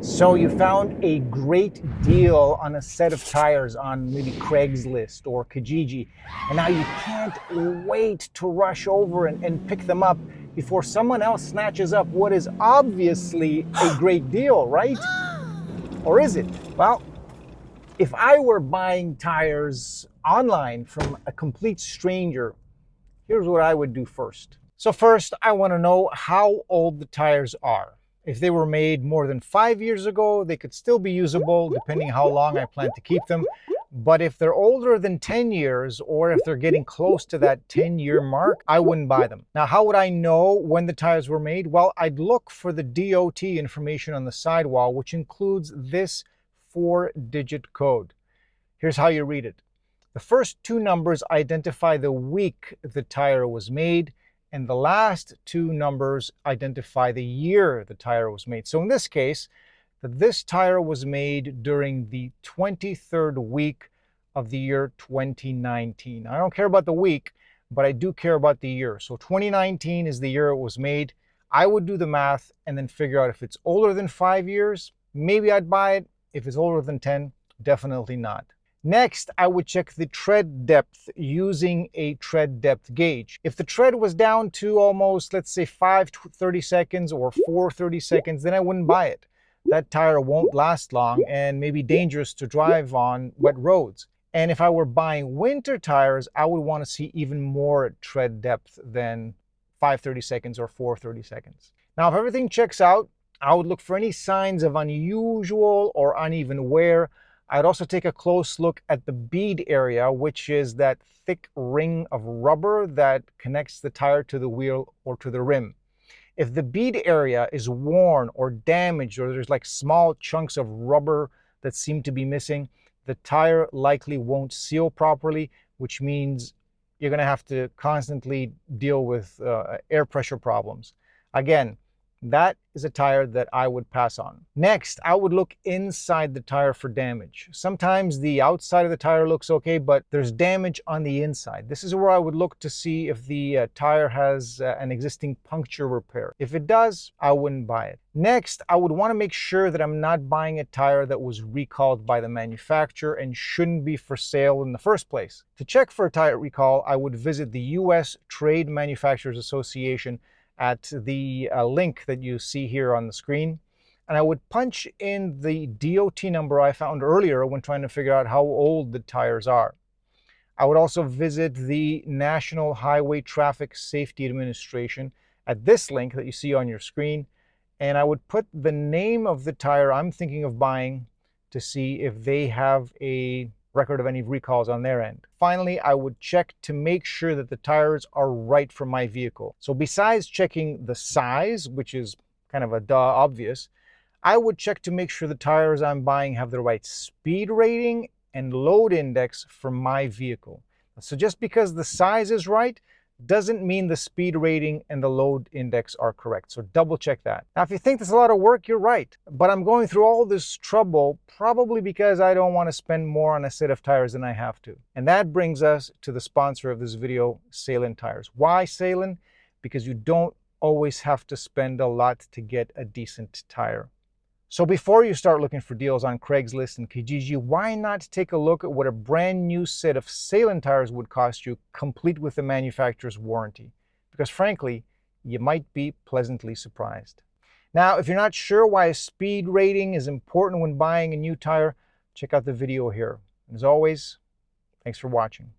So you found a great deal on a set of tires on maybe Craigslist or Kijiji, and now you can't wait to rush over and pick them up before someone else snatches up what is obviously a great deal, right? Or is it? Well, if I were buying tires online from a complete stranger, here's what I would do first. So first, I want to know how old the tires are. If they were made more than 5 years ago, they could still be usable depending how long I plan to keep them. But if they're older than 10 years, or if they're getting close to that 10-year mark, I wouldn't buy them. Now, how would I know when the tires were made? Well, I'd look for the DOT information on the sidewall, which includes this 4-digit code. Here's how you read it. The first two numbers identify the week the tire was made, and the last two numbers identify the year the tire was made. So in this case, this tire was made during the 23rd week of the year 2019. I don't care about the week, but I do care about the year. So 2019 is the year it was made. I would do the math and then figure out if it's older than 5 years, maybe I'd buy it. If it's older than 10, definitely not. Next, I would check the tread depth using a tread depth gauge. If the tread was down to almost, let's say 5-30 seconds or 4-30 seconds, then I wouldn't buy it. That tire won't last long and may be dangerous to drive on wet roads. And if I were buying winter tires, I would want to see even more tread depth than 5-30 seconds or 4-30 seconds. Now, if everything checks out, I would look for any signs of unusual or uneven wear. I'd also take a close look at the bead area, which is that thick ring of rubber that connects the tire to the wheel or to the rim. If the bead area is worn or damaged, or there's like small chunks of rubber that seem to be missing, the tire likely won't seal properly, which means you're going to have to constantly deal with air pressure problems. Again, that is a tire that I would pass on. Next, I would look inside the tire for damage. Sometimes the outside of the tire looks okay, but there's damage on the inside. This is where I would look to see if the tire has an existing puncture repair. If it does, I wouldn't buy it. Next, I would want to make sure that I'm not buying a tire that was recalled by the manufacturer and shouldn't be for sale in the first place. To check for a tire recall, I would visit the U.S. Trade Manufacturers Association at the link that you see here on the screen, and I would punch in the DOT number I found earlier when trying to figure out how old the tires are. I would also visit the National Highway Traffic Safety Administration at this link that you see on your screen, and I would put the name of the tire I'm thinking of buying to see if they have a record of any recalls on their end. Finally, I would check to make sure that the tires are right for my vehicle. So besides checking the size, which is kind of a obvious, I would check to make sure the tires I'm buying have the right speed rating and load index for my vehicle. So just because the size is right doesn't mean the speed rating and the load index are correct. So double check that. Now, if you think that's a lot of work, you're right. But I'm going through all this trouble probably because I don't want to spend more on a set of tires than I have to. And that brings us to the sponsor of this video, Salem Tires. Why Salem? Because you don't always have to spend a lot to get a decent tire. So before you start looking for deals on Craigslist and Kijiji, why not take a look at what a brand new set of Salem tires would cost you, complete with the manufacturer's warranty? Because frankly, you might be pleasantly surprised. Now, if you're not sure why a speed rating is important when buying a new tire, check out the video here. And as always, thanks for watching.